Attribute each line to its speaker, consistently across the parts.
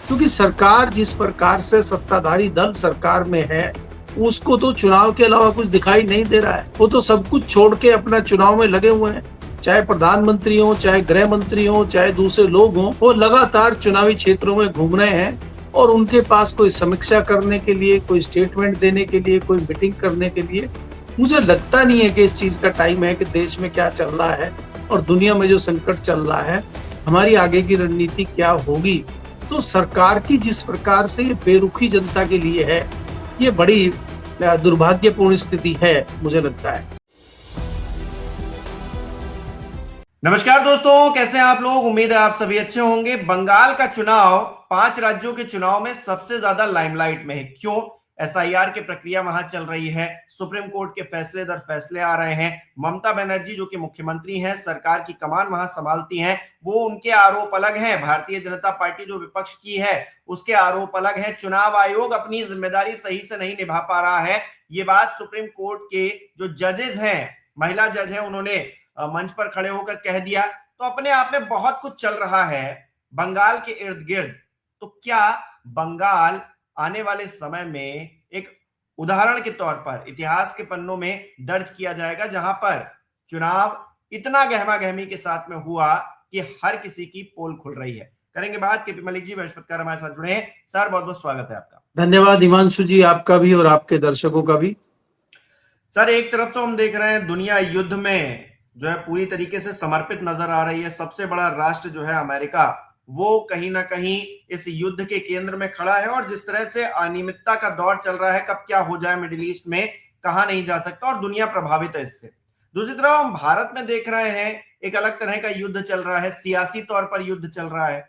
Speaker 1: क्योंकि सरकार जिस प्रकार से सत्ताधारी दल सरकार में है, उसको तो चुनाव के अलावा कुछ दिखाई नहीं दे रहा है। वो तो सब कुछ छोड़ के अपना चुनाव में लगे हुए हैं। चाहे प्रधानमंत्री हो, चाहे गृह मंत्री हो, चाहे दूसरे लोग हों, वो लगातार चुनावी क्षेत्रों में घूम रहे हैं और उनके पास कोई समीक्षा करने के लिए, कोई स्टेटमेंट देने के लिए, कोई मीटिंग करने के लिए मुझे लगता नहीं है कि इस चीज़ का टाइम है कि देश में क्या चल रहा है और दुनिया में जो संकट चल रहा है, हमारी आगे की रणनीति क्या होगी। तो सरकार की जिस प्रकार से ये बेरुखी जनता के लिए है, ये बड़ी दुर्भाग्यपूर्ण स्थिति है, मुझे लगता है।
Speaker 2: नमस्कार दोस्तों, कैसे हैं आप लोग। उम्मीद है आप सभी अच्छे होंगे। बंगाल का चुनाव 5 राज्यों के चुनाव में सबसे ज्यादा लाइमलाइट में है। क्यों? एसआईआर की प्रक्रिया वहां चल रही है, सुप्रीम कोर्ट के फैसले दर फैसले आ रहे हैं। ममता बनर्जी जो कि मुख्यमंत्री हैं, सरकार की कमान वहां संभालती हैं, वो उनके आरोप अलग हैं। भारतीय जनता पार्टी जो विपक्ष की है, उसके आरोप अलग हैं। चुनाव आयोग अपनी जिम्मेदारी सही से नहीं निभा पा रहा है। ये बात सुप्रीम कोर्ट के जो जजेस हैं, महिला जज हैं, उन्होंने मंच पर खड़े होकर कह दिया। तो अपने आप में बहुत कुछ चल रहा है बंगाल के इर्द गिर्द। तो क्या बंगाल आने वाले समय में एक उदाहरण के तौर पर इतिहास के पन्नों में दर्ज किया जाएगा, जहां पर चुनाव इतना गहमा गहमी के साथ में हुआ कि हर किसी की पोल खुल रही है। करेंगे बात। केपी मलिक जी बृहस्पतिवार हमारे साथ जुड़े हैं। सर, बहुत बहुत स्वागत है आपका।
Speaker 1: धन्यवाद हिमांशु जी, आपका भी और आपके दर्शकों का भी।
Speaker 2: सर, एक तरफ तो हम देख रहे हैं दुनिया युद्ध में जो है पूरी तरीके से समर्पित नजर आ रही है। सबसे बड़ा राष्ट्र जो है अमेरिका, वो कहीं ना कहीं इस युद्ध के केंद्र में खड़ा है। और जिस तरह से अनियमितता का दौर चल रहा है, कब क्या हो जाए मिडिल ईस्ट में कहा नहीं जा सकता, और दुनिया प्रभावित है इससे। दूसरी तरफ हम भारत में देख रहे हैं एक अलग तरह का युद्ध चल रहा है, सियासी तौर पर युद्ध चल रहा है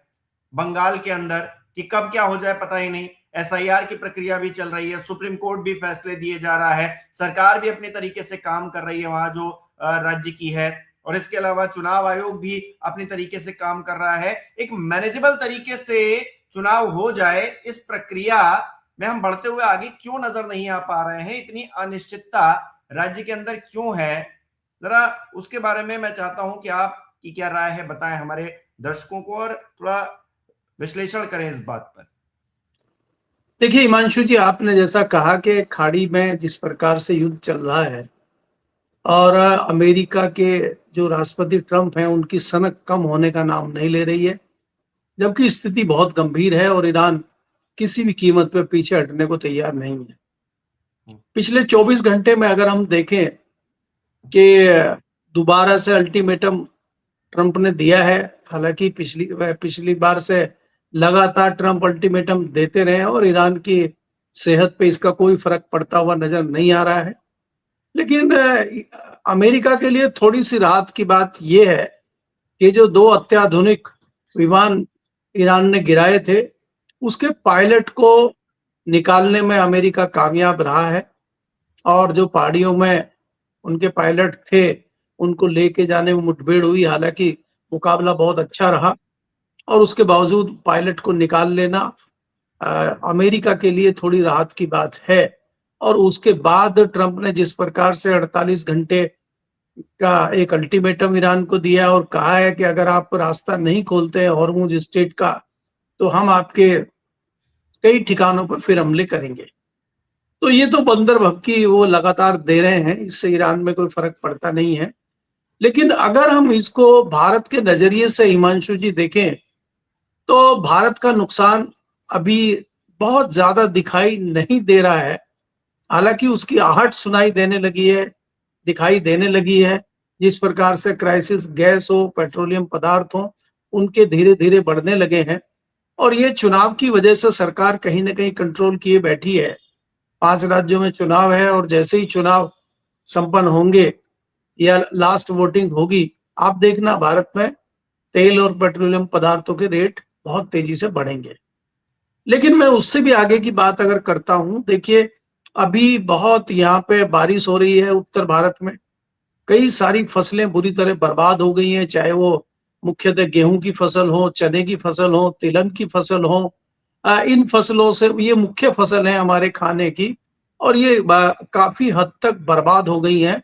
Speaker 2: बंगाल के अंदर, कि कब क्या हो जाए पता ही नहीं। एसआईआर की प्रक्रिया भी चल रही है, सुप्रीम कोर्ट भी फैसले दिए जा रहा है, सरकार भी अपने तरीके से काम कर रही है वहां जो राज्य की है, और इसके अलावा चुनाव आयोग भी अपने तरीके से काम कर रहा है। एक मैनेजेबल तरीके से चुनाव हो जाए, इस प्रक्रिया में हम बढ़ते हुए आगे क्यों नजर नहीं आ पा रहे हैं? इतनी अनिश्चितता राज्य के अंदर क्यों है? जरा उसके बारे में मैं चाहता हूं कि आपकी क्या राय है, बताएं हमारे दर्शकों को, और थोड़ा विश्लेषण करें इस बात पर।
Speaker 1: देखिए हिमांशु जी, आपने जैसा कहा कि खाड़ी में जिस प्रकार से युद्ध चल रहा है और अमेरिका के जो राष्ट्रपति ट्रंप हैं, उनकी सनक कम होने का नाम नहीं ले रही है, जबकि स्थिति बहुत गंभीर है और ईरान किसी भी कीमत पे पीछे हटने को तैयार नहीं है। पिछले 24 घंटे में अगर हम देखें कि दोबारा से अल्टीमेटम ट्रंप ने दिया है, हालांकि पिछली बार से लगातार ट्रंप अल्टीमेटम देते रहे और ईरान की सेहत पे इसका कोई फर्क पड़ता हुआ नजर नहीं आ रहा है। लेकिन अमेरिका के लिए थोड़ी सी राहत की बात यह है कि जो 2 अत्याधुनिक विमान ईरान ने गिराए थे, उसके पायलट को निकालने में अमेरिका कामयाब रहा है और जो पहाड़ियों में उनके पायलट थे, उनको लेके जाने में मुठभेड़ हुई। हालांकि मुकाबला बहुत अच्छा रहा और उसके बावजूद पायलट को निकाल लेना अमेरिका के लिए थोड़ी राहत की बात है। और उसके बाद ट्रंप ने जिस प्रकार से 48 घंटे का एक अल्टीमेटम ईरान को दिया और कहा है कि अगर आप रास्ता नहीं खोलते हैं हॉर्मुज स्ट्रेट का, तो हम आपके कई ठिकानों पर फिर हमले करेंगे। तो ये तो बंदर भभकी वो लगातार दे रहे हैं, इससे ईरान में कोई फर्क पड़ता नहीं है। लेकिन अगर हम इसको भारत के नजरिए से हिमांशु जी देखें, तो भारत का नुकसान अभी बहुत ज्यादा दिखाई नहीं दे रहा है। हालांकि उसकी आहट सुनाई देने लगी है, दिखाई देने लगी है। जिस प्रकार से क्राइसिस गैस हो, पेट्रोलियम पदार्थ हो, उनके धीरे धीरे बढ़ने लगे हैं और ये चुनाव की वजह से सरकार कहीं ना कहीं कंट्रोल किए बैठी है। 5 राज्यों में चुनाव है और जैसे ही चुनाव संपन्न होंगे या लास्ट वोटिंग होगी, आप देखना भारत में तेल और पेट्रोलियम पदार्थों के रेट बहुत तेजी से बढ़ेंगे। लेकिन मैं उससे भी आगे की बात अगर करता हूं, देखिए अभी बहुत यहाँ पे बारिश हो रही है उत्तर भारत में। कई सारी फसलें बुरी तरह बर्बाद हो गई हैं, चाहे वो मुख्यतः गेहूं की फसल हो, चने की फसल हो, तिलहन की फसल हो। इन फसलों से, ये मुख्य फसल है हमारे खाने की, और ये काफी हद तक बर्बाद हो गई हैं।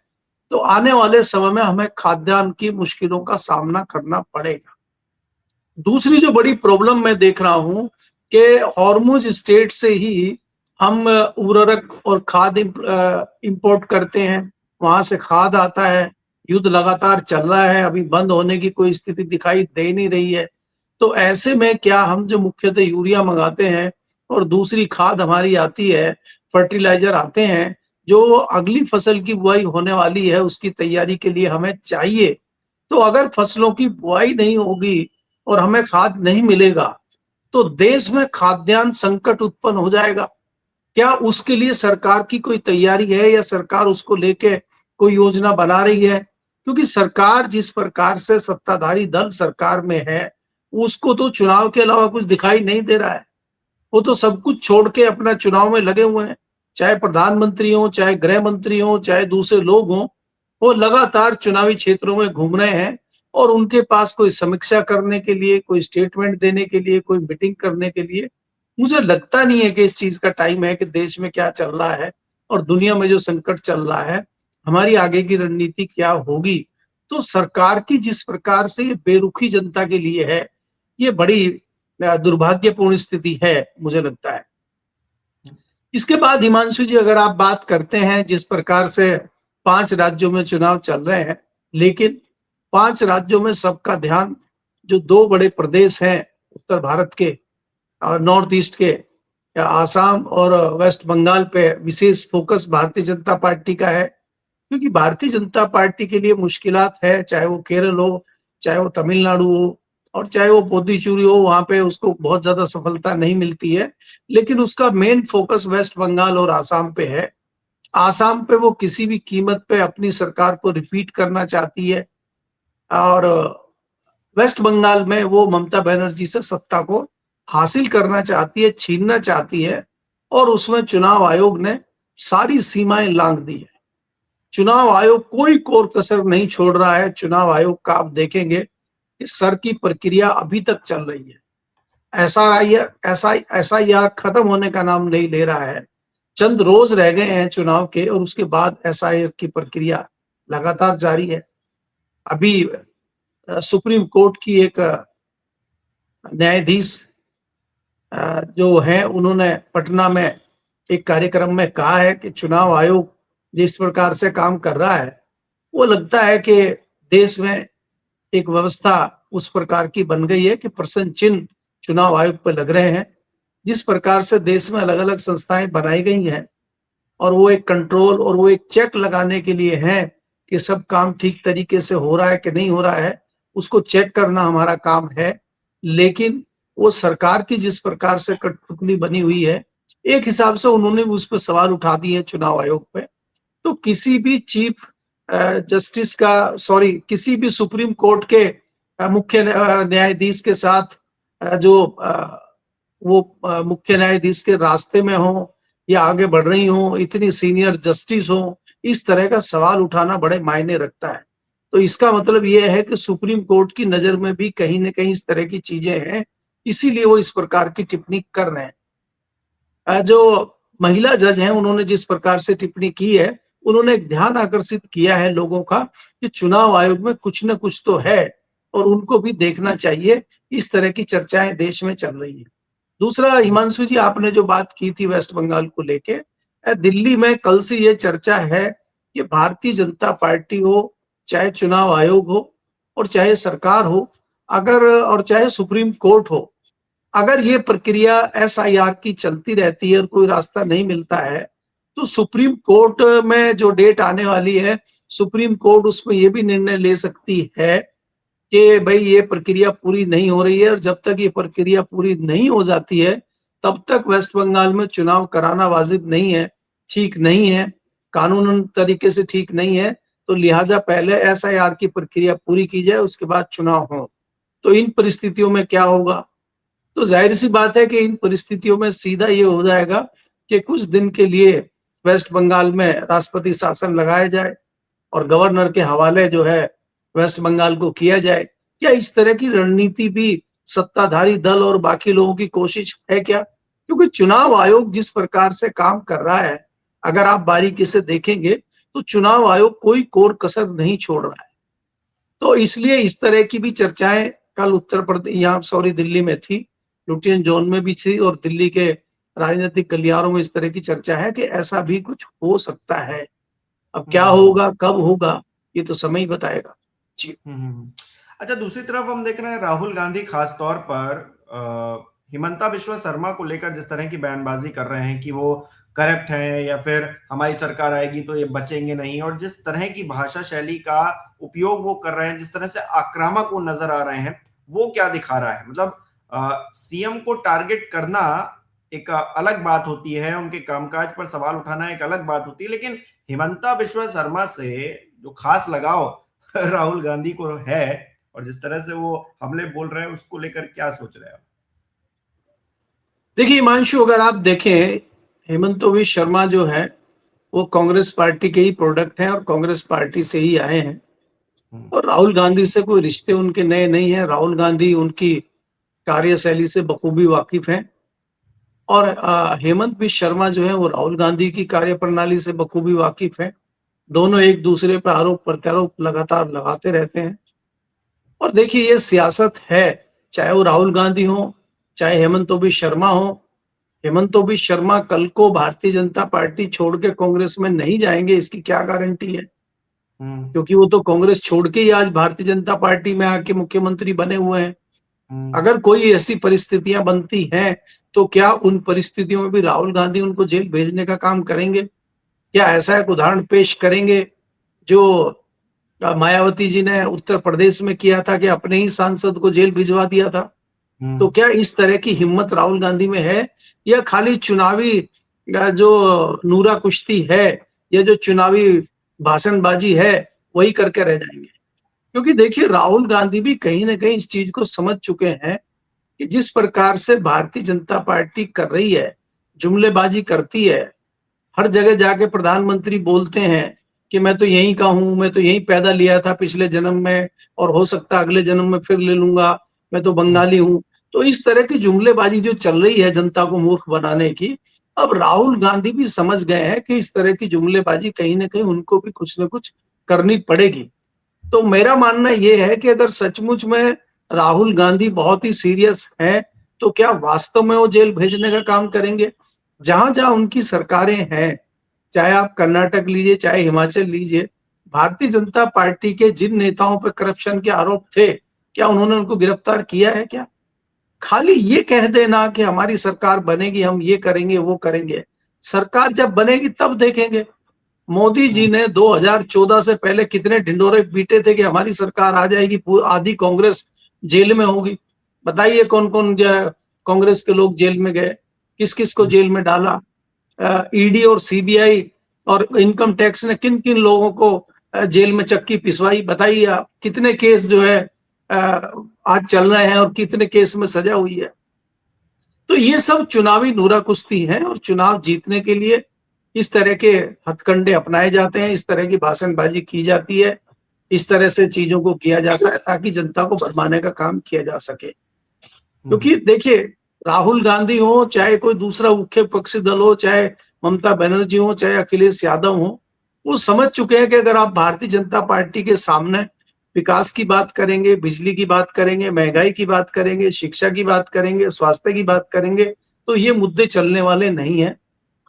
Speaker 1: तो आने वाले समय में हमें खाद्यान्न की मुश्किलों का सामना करना पड़ेगा। दूसरी जो बड़ी प्रॉब्लम मैं देख रहा हूं, कि हॉर्मुज स्टेट से ही हम उर्वरक और खाद इंपोर्ट करते हैं, वहां से खाद आता है। युद्ध लगातार चल रहा है, अभी बंद होने की कोई स्थिति दिखाई दे नहीं रही है। तो ऐसे में क्या हम जो मुख्यतः यूरिया मंगाते हैं और दूसरी खाद हमारी आती है, फर्टिलाइजर आते हैं, जो अगली फसल की बुआई होने वाली है उसकी तैयारी के लिए हमें चाहिए। तो अगर फसलों की बुआई नहीं होगी और हमें खाद नहीं मिलेगा तो देश में खाद्यान्न संकट उत्पन्न हो जाएगा। क्या उसके लिए सरकार की कोई तैयारी है या सरकार उसको लेके कोई योजना बना रही है? क्योंकि सरकार जिस प्रकार से सत्ताधारी दल सरकार में है, उसको तो चुनाव के अलावा कुछ दिखाई नहीं दे रहा है। वो तो सब कुछ छोड़ के अपना चुनाव में लगे हुए हैं। चाहे प्रधानमंत्री हो, चाहे गृह मंत्री हो, चाहे दूसरे लोग हों, वो लगातार चुनावी क्षेत्रों में घूम रहे हैं और उनके पास कोई समीक्षा करने के लिए, कोई स्टेटमेंट देने के लिए, कोई मीटिंग करने के लिए मुझे लगता नहीं है कि इस चीज का टाइम है कि देश में क्या चल रहा है और दुनिया में जो संकट चल रहा है, हमारी आगे की रणनीति क्या होगी। तो सरकार की जिस प्रकार से ये बेरुखी जनता के लिए है, ये बड़ी दुर्भाग्यपूर्ण स्थिति है, मुझे लगता है। इसके बाद हिमांशु जी, अगर आप बात करते हैं जिस प्रकार से 5 राज्यों में चुनाव चल रहे हैं, लेकिन 5 राज्यों में सबका ध्यान जो 2 बड़े प्रदेश हैं उत्तर भारत के और नॉर्थ ईस्ट के, आसाम और वेस्ट बंगाल पे विशेष फोकस भारतीय जनता पार्टी का है। क्योंकि भारतीय जनता पार्टी के लिए मुश्किलात है, चाहे वो केरल हो, चाहे वो तमिलनाडु हो और चाहे वो पुडुचेरी हो, वहां पे उसको बहुत ज्यादा सफलता नहीं मिलती है। लेकिन उसका मेन फोकस वेस्ट बंगाल और आसाम पे है। आसाम पे वो किसी भी कीमत पे अपनी सरकार को रिपीट करना चाहती है और वेस्ट बंगाल में वो ममता बनर्जी से सत्ता को हासिल करना चाहती है, छीनना चाहती है और उसमें चुनाव आयोग ने सारी सीमाएं लांघ दी है। चुनाव आयोग कोई कोर कसर नहीं छोड़ रहा है। चुनाव आयोग का आप देखेंगे कि सर की प्रक्रिया अभी तक चल रही है। एसआईआर खत्म होने का नाम नहीं ले रहा है। चंद रोज रह गए हैं चुनाव के और उसके बाद एसआईआर की प्रक्रिया लगातार जारी है। अभी सुप्रीम कोर्ट की एक न्यायाधीश जो है, उन्होंने पटना में एक कार्यक्रम में कहा है कि चुनाव आयोग जिस प्रकार से काम कर रहा है, वो लगता है कि देश में एक व्यवस्था उस प्रकार की बन गई है कि प्रश्न चिन्ह चुनाव आयोग पर लग रहे हैं। जिस प्रकार से देश में अलग अलग संस्थाएं बनाई गई हैं और वो एक कंट्रोल और वो एक चेक लगाने के लिए है कि सब काम ठीक तरीके से हो रहा है कि नहीं हो रहा है, उसको चेक करना हमारा काम है। लेकिन वो सरकार की जिस प्रकार से कठपुतली बनी हुई है, एक हिसाब से उन्होंने उस पर सवाल उठा दिए चुनाव आयोग पे। तो किसी भी चीफ जस्टिस का, सॉरी, किसी भी सुप्रीम कोर्ट के मुख्य न्यायाधीश के साथ जो वो मुख्य न्यायाधीश के रास्ते में हो या आगे बढ़ रही हो, इतनी सीनियर जस्टिस हो, इस तरह का सवाल उठाना बड़े मायने रखता है। तो इसका मतलब ये है कि सुप्रीम कोर्ट की नजर में भी कहीं न कहीं इस तरह की चीजें हैं, इसीलिए वो इस प्रकार की टिप्पणी कर रहे हैं। जो महिला जज हैं, उन्होंने जिस प्रकार से टिप्पणी की है, उन्होंने एक ध्यान आकर्षित किया है लोगों का कि चुनाव आयोग में कुछ न कुछ तो है और उनको भी देखना चाहिए। इस तरह की चर्चाएं देश में चल रही है। दूसरा, हिमांशु जी, आपने जो बात की थी वेस्ट बंगाल को लेके, दिल्ली में कल से ये चर्चा है कि भारतीय जनता पार्टी हो, चाहे चुनाव आयोग हो और चाहे सरकार हो, अगर और चाहे सुप्रीम कोर्ट हो, अगर ये प्रक्रिया एसआईआर की चलती रहती है और कोई रास्ता नहीं मिलता है, तो सुप्रीम कोर्ट में जो डेट आने वाली है, सुप्रीम कोर्ट उसमें ये भी निर्णय ले सकती है कि भाई ये प्रक्रिया पूरी नहीं हो रही है और जब तक ये प्रक्रिया पूरी नहीं हो जाती है तब तक वेस्ट बंगाल में चुनाव कराना वाजिब नहीं है, ठीक नहीं है, कानूनन तरीके से ठीक नहीं है। तो लिहाजा पहले एसआईआर की प्रक्रिया पूरी की जाए, उसके बाद चुनाव हो। तो इन परिस्थितियों में क्या होगा? तो जाहिर सी बात है कि इन परिस्थितियों में सीधा ये हो जाएगा कि कुछ दिन के लिए वेस्ट बंगाल में राष्ट्रपति शासन लगाया जाए और गवर्नर के हवाले जो है वेस्ट बंगाल को किया जाए। क्या इस तरह की रणनीति भी सत्ताधारी दल और बाकी लोगों की कोशिश है क्या? क्योंकि चुनाव आयोग जिस प्रकार से काम कर रहा है, अगर आप बारीकी से देखेंगे तो चुनाव आयोग कोई कोर कसर नहीं छोड़ रहा है। तो इसलिए इस तरह की भी चर्चाएं कल उत्तर प्रदेश, यहाँ सॉरी दिल्ली में थी, लुटियन जोन में भी थी और दिल्ली के राजनीतिक गलियारों में इस तरह की चर्चा है कि ऐसा भी कुछ हो सकता है। अब क्या
Speaker 2: हम्म
Speaker 1: होगा, कब होगा, ये तो समय ही बताएगा। जी।
Speaker 2: हम्म। अच्छा, दूसरी तरफ हम देख रहे हैं राहुल गांधी खास तौर पर हिमंता बिश्वा शर्मा को लेकर जिस तरह की बयानबाजी कर रहे हैं कि वो करप्ट हैं या फिर हमारी सरकार आएगी तो ये बचेंगे नहीं, और जिस तरह की भाषा शैली का उपयोग वो कर रहे हैं, जिस तरह से आक्रामक वो नजर आ रहे हैं, वो क्या दिखा रहा है? मतलब सीएम को टारगेट करना एक अलग बात होती है, उनके कामकाज पर सवाल उठाना एक अलग बात होती है, लेकिन हिमंता बिश्वा शर्मा से जो खास लगाव राहुल गांधी को है और जिस तरह से वो हमले बोल रहे हैं, उसको लेकर क्या सोच रहे हैं आप?
Speaker 1: देखिए हिमांशु, अगर आप देखें, हेमंत बिश्वा शर्मा जो है वो कांग्रेस पार्टी के ही प्रोडक्ट हैं और कांग्रेस पार्टी से ही आए हैं।
Speaker 2: हम्म
Speaker 1: और राहुल गांधी से कोई रिश्ते उनके नए नहीं है। राहुल गांधी उनकी कार्यशैली से बखूबी वाकिफ हैं और हेमंत बिश्वा शर्मा जो है वो राहुल गांधी की कार्यप्रणाली से बखूबी वाकिफ हैं। दोनों एक दूसरे पर आरोप प्रत्यारोप लगातार लगाते रहते हैं। और देखिए, ये सियासत है, चाहे वो राहुल गांधी हो, चाहे हेमंत बिश्वा शर्मा हो। हेमंत बिश्वा शर्मा कल को भारतीय जनता पार्टी छोड़ के कांग्रेस में नहीं जाएंगे, इसकी क्या गारंटी है?
Speaker 2: हम्म
Speaker 1: क्योंकि वो तो कांग्रेस छोड़ के ही आज भारतीय जनता पार्टी में आके मुख्यमंत्री बने हुए हैं।
Speaker 2: हम्म
Speaker 1: अगर कोई ऐसी परिस्थितियां बनती हैं, तो क्या उन परिस्थितियों में भी राहुल गांधी उनको जेल भेजने का काम करेंगे? क्या ऐसा एक उदाहरण पेश करेंगे जो मायावती जी ने उत्तर प्रदेश में किया था कि अपने ही सांसद को जेल भिजवा दिया था? तो
Speaker 2: हम्म
Speaker 1: क्या इस तरह की हिम्मत राहुल गांधी में है, या खाली चुनावी जो नूरा कुश्ती है, या जो चुनावी भाषणबाजी है, वही करके रह जाएंगे? क्योंकि देखिए, राहुल गांधी भी कहीं ना कहीं इस चीज को समझ चुके हैं कि जिस प्रकार से भारतीय जनता पार्टी कर रही है, जुमलेबाजी करती है, हर जगह जाके प्रधानमंत्री बोलते हैं कि मैं तो यहीं का हूं, मैं तो यहीं पैदा लिया था पिछले जन्म में, और हो सकता है अगले जन्म में फिर ले लूंगा, मैं तो बंगाली हूं। तो इस तरह की जुमलेबाजी जो चल रही है जनता को मूर्ख बनाने की, अब राहुल गांधी भी समझ गए हैं कि इस तरह की जुमलेबाजी कहीं ना कहीं उनको भी कुछ ना कुछ करनी पड़ेगी। तो मेरा मानना ये है कि अगर सचमुच में राहुल गांधी बहुत ही सीरियस है, तो क्या वास्तव में वो जेल भेजने का काम करेंगे? जहां जहां उनकी सरकारें हैं, चाहे आप कर्नाटक लीजिए, चाहे हिमाचल लीजिए, भारतीय जनता पार्टी के जिन नेताओं पर करप्शन के आरोप थे, क्या उन्होंने उनको गिरफ्तार किया है क्या? खाली ये कह देना कि हमारी सरकार बनेगी, हम ये करेंगे, वो करेंगे। सरकार जब बनेगी तब देखेंगे। मोदी जी
Speaker 2: हम्म
Speaker 1: ने 2014 से पहले कितने ढिंडोरे पीटे थे कि हमारी सरकार आ जाएगी, आधी कांग्रेस जेल में होगी। बताइए कौन कौन कांग्रेस के लोग जेल में गए, किस किस को जेल में डाला? ईडी और सीबीआई और इनकम टैक्स ने किन किन लोगों को जेल में चक्की पिसवाई? बताइए आप, कितने केस जो है अ, आज चल रहे हैं और कितने केस में सजा हुई है? तो ये सब चुनावी नूरा कुश्ती है, और चुनाव जीतने के लिए इस तरह के हथकंडे अपनाए जाते हैं, इस तरह की भाषणबाजी की जाती है, इस तरह से चीजों को किया जाता है ताकि जनता को भरमाने का काम किया जा सके। क्योंकि
Speaker 2: हम्म
Speaker 1: देखिए, राहुल गांधी हो, चाहे कोई दूसरा मुख्य विपक्षी दल हो, चाहे ममता बनर्जी हो, चाहे अखिलेश यादव हो, वो समझ चुके हैं कि अगर आप भारतीय जनता पार्टी के सामने विकास की बात करेंगे, बिजली की बात करेंगे, महंगाई की बात करेंगे, शिक्षा की बात करेंगे, स्वास्थ्य की बात करेंगे, तो ये मुद्दे चलने वाले नहीं है।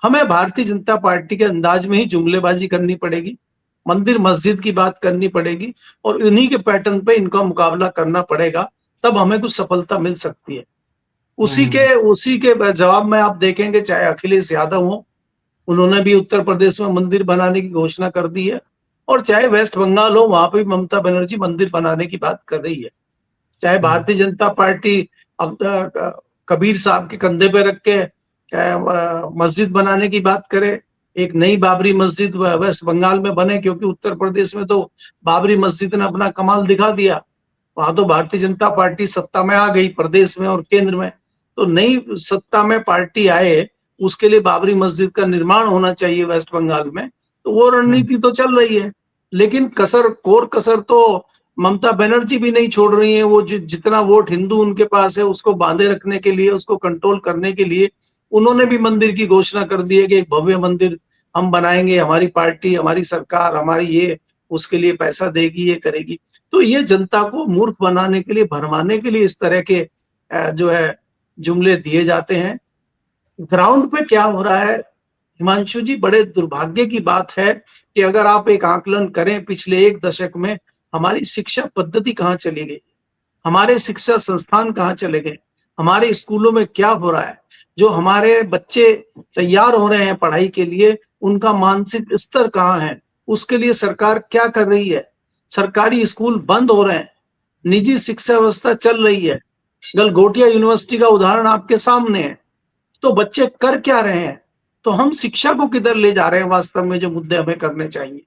Speaker 1: हमें भारतीय जनता पार्टी के अंदाज में ही जुमलेबाजी करनी पड़ेगी, मंदिर मस्जिद की बात करनी पड़ेगी, और इन्हीं के पैटर्न पे इनका मुकाबला करना पड़ेगा, तब हमें कुछ सफलता मिल सकती है।
Speaker 2: हम्म
Speaker 1: उसी के जवाब में आप देखेंगे, चाहे अखिलेश यादव हो, उन्होंने भी उत्तर प्रदेश में मंदिर बनाने की घोषणा कर दी है, और चाहे वेस्ट बंगाल हो, वहां पे भी ममता बनर्जी मंदिर बनाने की बात कर रही है। चाहे
Speaker 2: हम्म
Speaker 1: भारतीय जनता पार्टी अब कबीर साहब के कंधे पे रख के मस्जिद बनाने की बात करे, एक नई बाबरी मस्जिद वेस्ट बंगाल में बने, क्योंकि उत्तर प्रदेश में तो बाबरी मस्जिद ने अपना कमाल दिखा दिया। वहां तो भारतीय जनता पार्टी सत्ता में आ गई प्रदेश में और केंद्र में। तो नई सत्ता में पार्टी आए, उसके लिए बाबरी मस्जिद का निर्माण होना चाहिए वेस्ट बंगाल में, तो वो
Speaker 2: हम्म
Speaker 1: रणनीति तो चल रही है। लेकिन कोर कसर तो ममता बनर्जी भी नहीं छोड़ रही है। वो जितना वोट हिंदू उनके पास है, उसको बांधे रखने के लिए, उसको कंट्रोल करने के लिए उन्होंने भी मंदिर की घोषणा कर दी है कि एक भव्य मंदिर हम बनाएंगे, हमारी पार्टी, हमारी सरकार, हमारी ये उसके लिए पैसा देगी, ये करेगी। तो ये जनता को मूर्ख बनाने के लिए, भरमाने के लिए इस तरह के जो है जुमले दिए जाते हैं। ग्राउंड पे क्या हो रहा है हिमांशु जी, बड़े दुर्भाग्य की बात है कि अगर आप एक आकलन करें पिछले 1 दशक में हमारी शिक्षा पद्धति कहाँ चली गई, हमारे शिक्षा संस्थान कहाँ चले गए, हमारे स्कूलों में क्या हो रहा है, जो हमारे बच्चे तैयार हो रहे हैं पढ़ाई के लिए, उनका मानसिक स्तर कहाँ है, उसके लिए सरकार क्या कर रही है। सरकारी स्कूल बंद हो रहे हैं, निजी शिक्षा व्यवस्था चल रही है। गलगोटिया यूनिवर्सिटी का उदाहरण आपके सामने है। तो बच्चे कर क्या रहे हैं? तो हम शिक्षा को किधर ले जा रहे हैं वास्तव में, जो मुद्दे हमें करने चाहिए।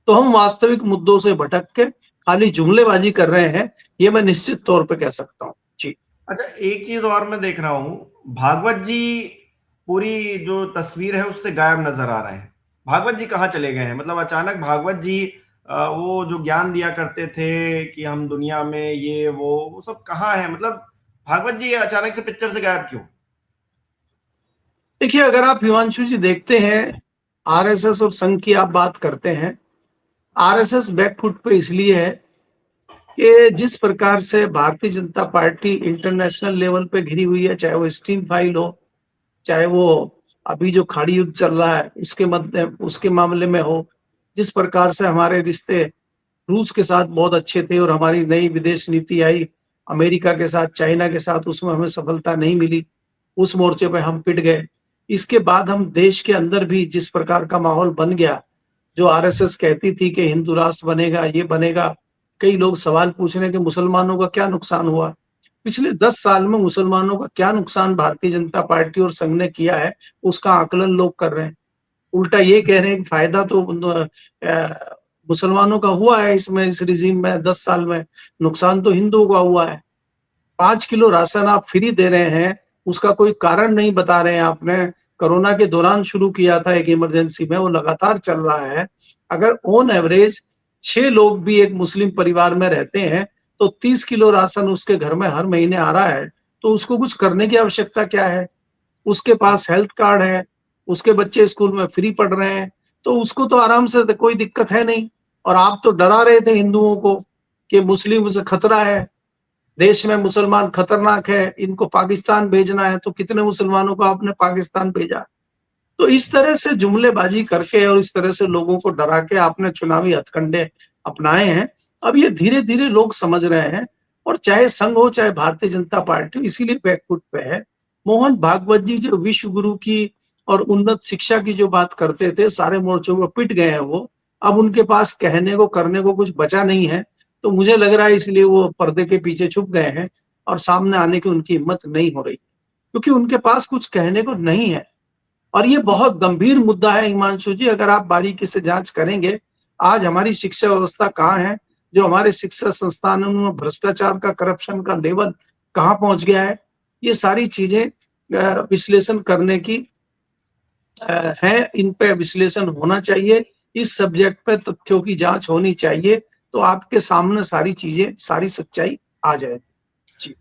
Speaker 1: तो हम वास्तविक मुद्दों से भटक के खाली जुमलेबाजी कर रहे हैं, ये मैं निश्चित तौर पे कह सकता हूँ। जी।
Speaker 2: अच्छा, एक चीज और मैं देख रहा हूं, भागवत जी पूरी जो तस्वीर है उससे गायब नजर आ रहे हैं। भागवत जी कहाँ चले गए हैं? मतलब अचानक भागवत जी वो जो ज्ञान दिया करते थे कि हम दुनिया में ये वो सब कहाँ है? मतलब भागवत जी अचानक से पिक्चर से गायब क्यों?
Speaker 1: देखिए, अगर आप हिमांशु जी देखते हैं, आरएसएस और संघ की आप बात करते हैं, आरएसएस बैकफुट पे इसलिए है कि जिस प्रकार से Bharatiya Janata party international level पे घिरी हुई है, चाहे वो स्टीम फाइल हो, चाहे वो अभी जो खाड़ी युद्ध चल रहा है उसके मामले में हो, जिस प्रकार से हमारे रिश्ते रूस के साथ बहुत अच्छे थे और हमारी नई विदेश नीति आई, अमेरिका के साथ, चाइना के साथ, उसमें हमें सफलता नहीं मिली, उस मोर्चे पे हम पिट गए। इसके बाद हम देश के अंदर भी जिस प्रकार का माहौल बन गया, जो आरएसएस कहती थी कि हिंदू राष्ट्र बनेगा, ये बनेगा, कई लोग सवाल पूछ रहे हैं कि मुसलमानों का क्या नुकसान हुआ? पिछले 10 साल में मुसलमानों का क्या नुकसान भारतीय जनता पार्टी और संघ ने किया है, उसका आकलन लोग कर रहे हैं। उल्टा ये कह रहे हैं कि फायदा तो मुसलमानों का हुआ है इसमें, इस रिजीम में 10 साल में, नुकसान तो हिंदुओं का हुआ है। 5 किलो राशन आप फ्री दे रहे हैं, उसका कोई कारण नहीं बता रहे हैं आपने। कोरोना के दौरान शुरू किया था एक इमरजेंसी में, वो लगातार चल रहा है। अगर ऑन एवरेज 6 लोग भी एक मुस्लिम परिवार में रहते हैं, तो 30 किलो राशन उसके घर में हर महीने आ रहा है, तो उसको कुछ करने की आवश्यकता क्या है? उसके पास हेल्थ कार्ड है, उसके बच्चे स्कूल में फ्री पढ़ रहे हैं, तो उसको तो आराम से कोई दिक्कत है नहीं। और आप तो डरा रहे थे हिंदुओं को कि मुस्लिम से खतरा है, देश में मुसलमान खतरनाक है, इनको पाकिस्तान भेजना है, तो कितने मुसलमानों को आपने पाकिस्तान भेजा? तो इस तरह से जुमलेबाजी करके और इस तरह से लोगों को डरा के आपने चुनावी हथकंडे अपनाए हैं। अब ये धीरे-धीरे लोग समझ रहे हैं, और चाहे संघ हो, चाहे भारतीय जनता पार्टी हो, इसीलिए बैकफुट पे है। मोहन भागवत जी जो विश्व गुरु की और उन्नत शिक्षा की जो बात करते थे, सारे मोर्चों में पिट गए हैं वो। अब उनके पास कहने को, करने को कुछ बचा नहीं है। तो मुझे लग रहा है इसलिए वो पर्दे के पीछे छुप गए हैं और सामने आने की उनकी हिम्मत नहीं हो रही, क्योंकि उनके पास कुछ कहने को नहीं है। और ये बहुत गंभीर मुद्दा है हिमांशु जी, अगर आप बारीकी से जांच करेंगे, आज हमारी शिक्षा व्यवस्था कहाँ है, जो हमारे शिक्षा संस्थानों में भ्रष्टाचार का, करप्शन का लेवल कहाँ पहुंच गया है, ये सारी चीजें विश्लेषण करने की है। इन पे विश्लेषण होना चाहिए, इस सब्जेक्ट पे तथ्यों की जांच होनी चाहिए, तो आपके सामने सारी चीजें, सारी सच्चाई आ जाएगी। जी।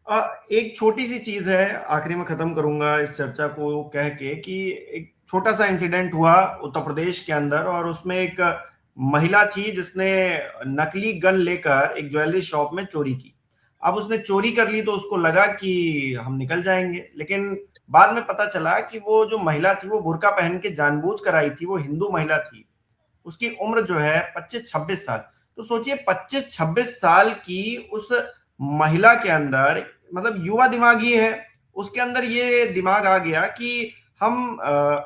Speaker 2: एक छोटी सी चीज है, आखिरी में खत्म करूंगा इस चर्चा को कह के कि एक छोटा सा इंसिडेंट हुआ उत्तर प्रदेश के अंदर, और उसमें एक महिला थी जिसने नकली गन लेकर एक ज्वेलरी शॉप में चोरी की। अब उसने चोरी कर ली तो उसको लगा कि हम निकल जाएंगे, लेकिन बाद में पता चला कि वो जो महिला थी वो बुर्का पहन के जानबूझ कर आई थी, वो हिंदू महिला थी। उसकी उम्र जो है 25-26 साल। तो सोचिए 25-26 साल की उस महिला के अंदर, मतलब युवा दिमाग ही है, उसके अंदर ये दिमाग आ गया कि हम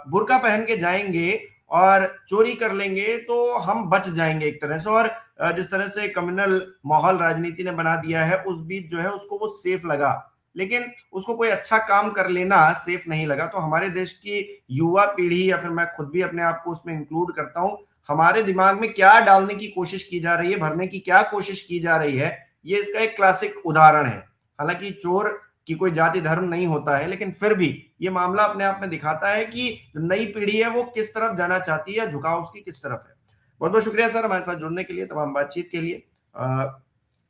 Speaker 2: बुर्का पहन के जाएंगे और चोरी कर लेंगे तो हम बच जाएंगे एक तरह से। और जिस तरह से कम्युनल माहौल राजनीति ने बना दिया है, उस बीच जो है उसको वो सेफ लगा, लेकिन उसको कोई अच्छा काम कर लेना सेफ नहीं लगा। तो हमारे देश की युवा पीढ़ी, या फिर मैं खुद भी अपने आप को उसमें इंक्लूड करता हूं, हमारे दिमाग में क्या डालने की कोशिश की जा रही है, भरने की क्या कोशिश की जा रही है, ये इसका एक क्लासिक उदाहरण है। हालांकि चोर की कोई जाति धर्म नहीं होता है, लेकिन फिर भी ये मामला अपने आप में दिखाता है कि नई पीढ़ी है वो किस तरफ जाना चाहती है, झुकाव उसकी किस तरफ है। बहुत बहुत शुक्रिया सर हमारे साथ जुड़ने के लिए, तमाम बातचीत के लिए।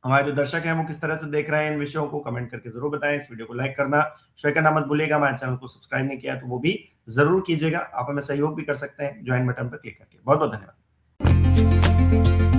Speaker 2: हमारे जो दर्शक हैं वो किस तरह से देख रहे हैं इन विषयों को कमेंट करके जरूर बताएं। इस वीडियो को लाइक करना, शेयर करना मत भूलिएगा। हमारे चैनल को सब्सक्राइब नहीं किया तो वो भी जरूर कीजिएगा। आप हमें सहयोग भी कर सकते हैं ज्वाइन बटन पर क्लिक करके। बहुत बहुत धन्यवाद।